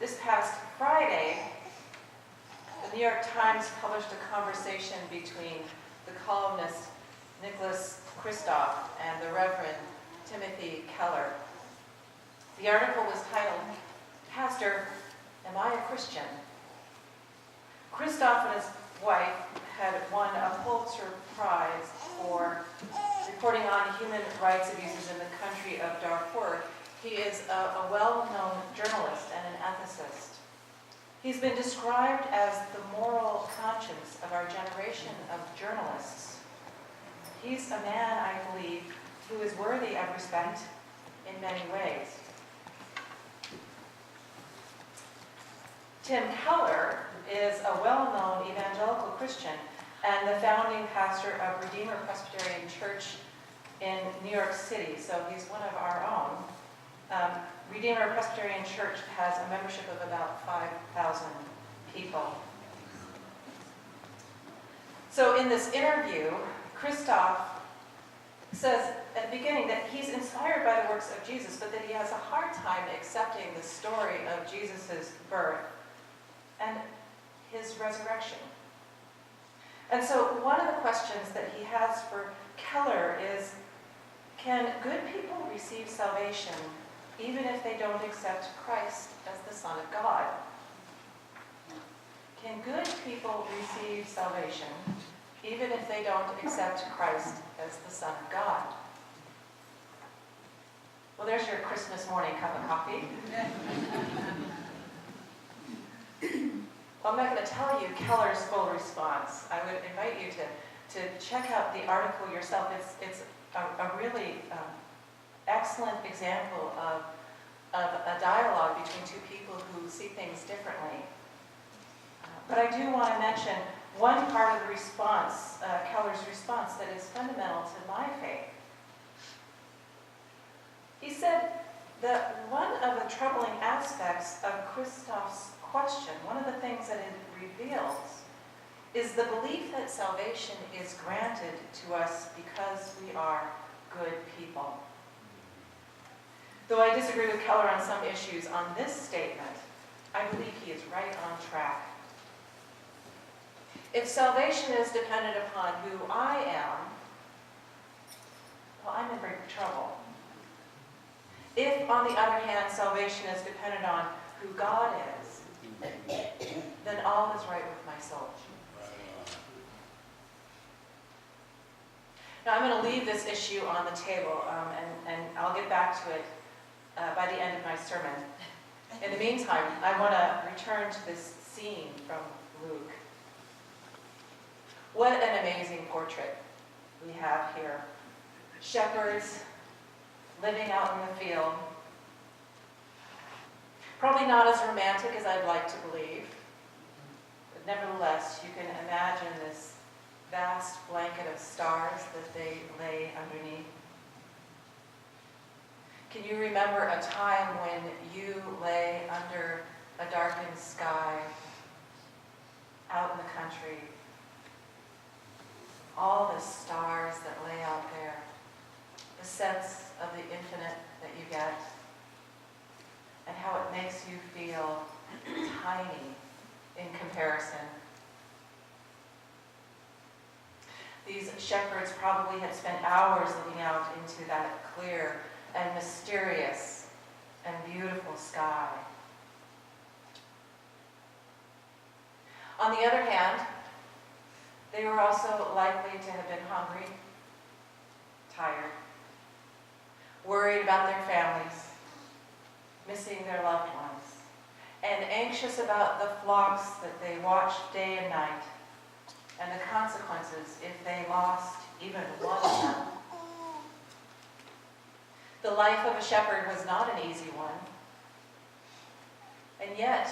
This past Friday, the New York Times published a conversation between the columnist Nicholas Kristof and the Reverend Timothy Keller. The article was titled, "Pastor, Am I a Christian?" Kristof and his wife had won a Pulitzer Prize for reporting on human rights abuses in the country of Darfur. He is a well-known journalist and an ethicist. He's been described as the moral conscience of our generation of journalists. He's a man, I believe, who is worthy of respect in many ways. Tim Keller is a well-known evangelical Christian and the founding pastor of Redeemer Presbyterian Church in New York City, so he's one of our own. Redeemer Presbyterian Church has a membership of about 5,000 people. So in this interview, Kristof says at the beginning that he's inspired by the works of Jesus, but that he has a hard time accepting the story of Jesus' birth and his resurrection. And so one of the questions that he has for Keller is, can good people receive salvation even if they don't accept Christ as the Son of God? Can good people receive salvation even if they don't accept Christ as the Son of God? Well, there's your Christmas morning cup of coffee. Well, I'm not going to tell you Keller's full response. I would invite you to check out the article yourself. It's a really excellent example of a dialogue between two people who see things differently. But I do want to mention one part of the response, Keller's response, that is fundamental to my faith. He said that one of the troubling aspects of Kristof's question, one of the things that it reveals, is the belief that salvation is granted to us because we are good people. Though I disagree with Keller on some issues, on this statement, I believe he is right on track. If salvation is dependent upon who I am, well, I'm in great trouble. If, on the other hand, salvation is dependent on who God is, then all is right with my soul. Now, I'm going to leave this issue on the table, and I'll get back to it by the end of my sermon. In the meantime, I want to return to this scene from Luke. What an amazing portrait we have here. Shepherds living out in the field. Probably not as romantic as I'd like to believe, but nevertheless, you can imagine this vast blanket of stars that they lay underneath. Can you remember a time when you lay under a darkened sky out in the country? All the stars that lay out there, the sense of the infinite that you get, and how it makes you feel tiny in comparison. These shepherds probably had spent hours looking out into that clear and mysterious and beautiful sky. On the other hand, they were also likely to have been hungry, tired, worried about their families, missing their loved ones, and anxious about the flocks that they watched day and night, and the consequences if they lost even one of them. The life of a shepherd was not an easy one, and yet,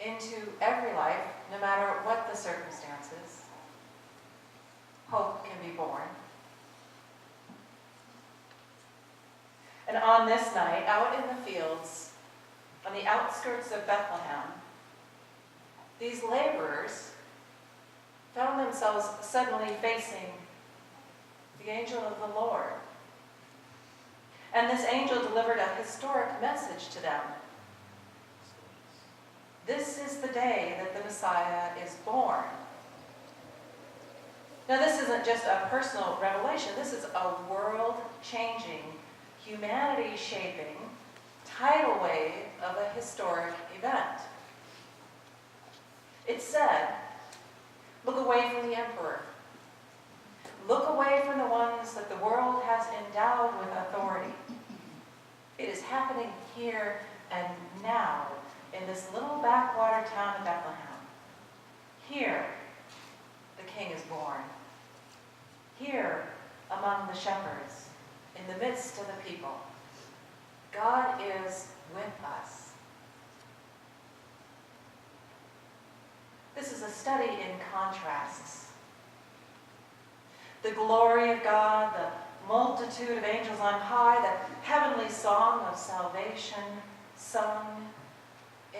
into every life, no matter what the circumstances, hope can be born. And on this night, out in the fields, on the outskirts of Bethlehem, these laborers found themselves suddenly facing the angel of the Lord. And this angel delivered a historic message to them. this is the day that the Messiah is born. Now, this isn't just a personal revelation. This is a world-changing, humanity-shaping tidal wave of a historic event. It said, look away from the emperor. Look away from the ones that the world has endowed with authority. It is happening here and now in this little backwater town of Bethlehem. Here, the King is born. Here, among the shepherds, in the midst of the people. God is with us. This is a study in contrasts. The glory of God, the multitude of angels on high, the heavenly song of salvation sung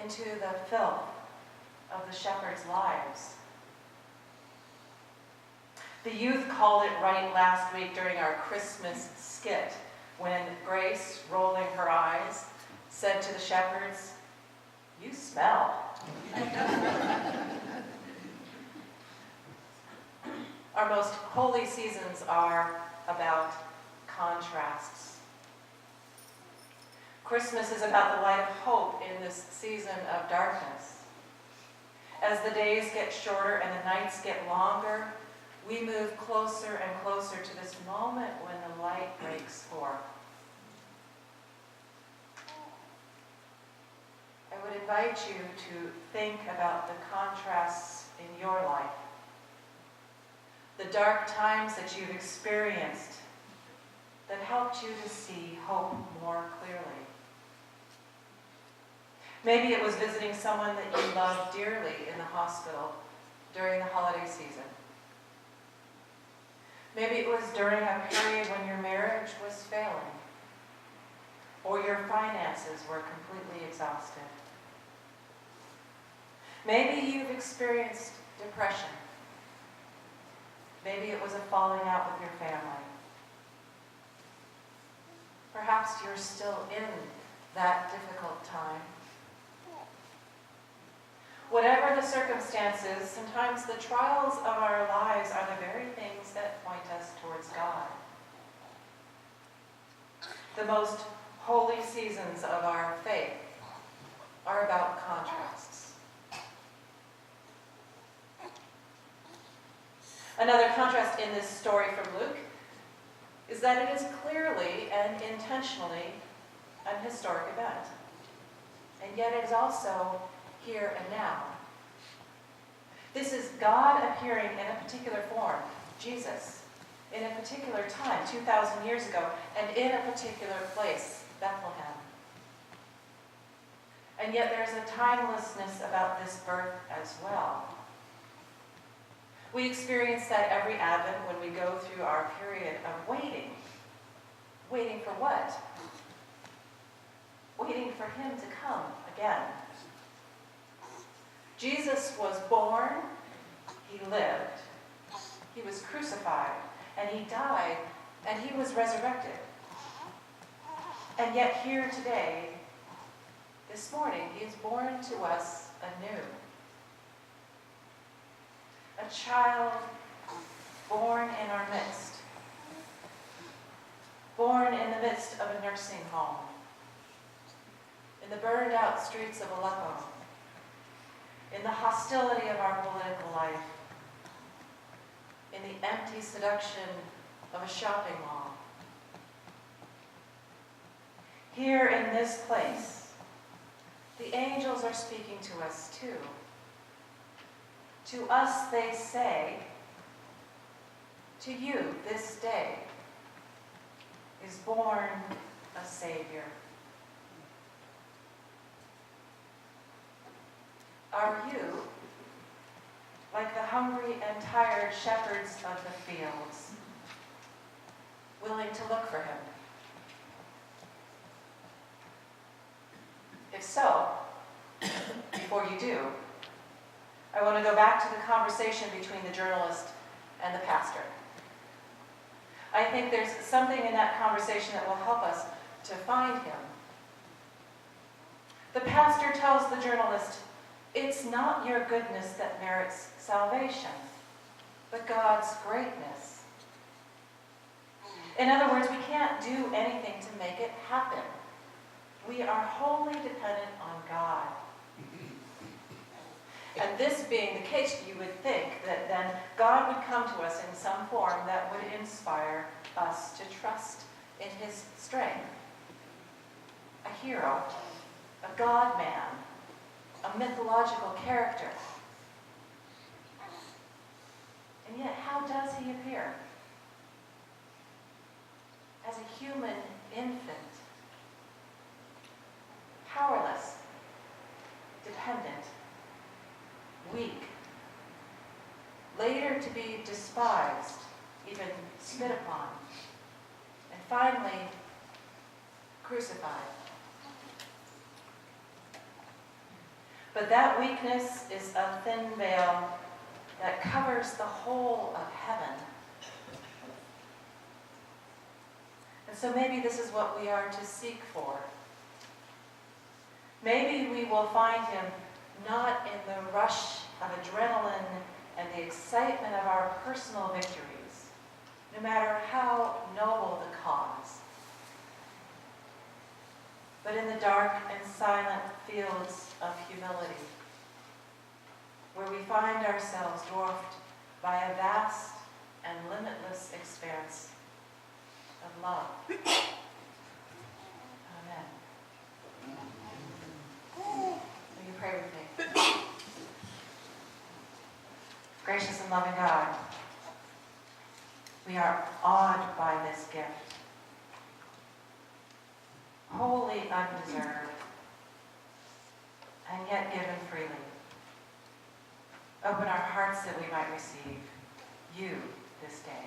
into the filth of the shepherds' lives. The youth called it right last week during our Christmas skit when Grace, rolling her eyes, said to the shepherds, "You smell." Our most holy seasons are about contrasts. Christmas is about the light of hope in this season of darkness. As the days get shorter and the nights get longer, we move closer and closer to this moment when the light breaks forth. I would invite you to think about the contrasts in your life. The dark times that you've experienced that helped you to see hope more clearly. Maybe it was visiting someone that you loved dearly in the hospital during the holiday season. Maybe it was during a period when your marriage was failing or your finances were completely exhausted. Maybe you've experienced depression. Maybe it was a falling out with your family. Perhaps you're still in that difficult time. Whatever the circumstances, sometimes the trials of our lives are the very things that point us towards God. The most holy seasons of our faith are about contrasts. Another contrast in this story from Luke is that it is clearly and intentionally an historic event. And yet it is also here and now. This is God appearing in a particular form, Jesus, in a particular time, 2,000 years ago, and in a particular place, Bethlehem. And yet there's a timelessness about this birth as well. We experience that every Advent when we go through our period of waiting. Waiting for what? Waiting for him to come again. Jesus was born, he lived, he was crucified, and he died, and he was resurrected. And yet here today, this morning, he is born to us anew. A child born in our midst, born in the midst of a nursing home, in the burned out streets of Aleppo, in the hostility of our political life, in the empty seduction of a shopping mall. Here in this place, the angels are speaking to us too. To us they say, to you this day is born a Savior. Are you, like the hungry and tired shepherds of the fields, willing to look for him? If so, before you do, I want to go back to the conversation between the journalist and the pastor. I think there's something in that conversation that will help us to find him. The pastor tells the journalist, It's not your goodness that merits salvation, but God's greatness. In other words, we can't do anything to make it happen. We are wholly dependent on God. And this being the case, you would think that then God would come to us in some form that would inspire us to trust in his strength. A hero, a God-man, a mythological character. And yet, how does he appear? As a human infant, powerless, dependent, weak, later to be despised, even spit upon, and finally crucified. But that weakness is a thin veil that covers the whole of heaven. And so maybe this is what we are to seek for. Maybe we will find him not in the rush of adrenaline and the excitement of our personal victories, no matter how noble the cause, but in the dark and silent fields of humility, where we find ourselves dwarfed by a vast and limitless expanse of love. Amen. Will you pray with me? Gracious and loving God, we are awed by this gift, wholly undeserved, and yet given freely. Open our hearts that we might receive you this day.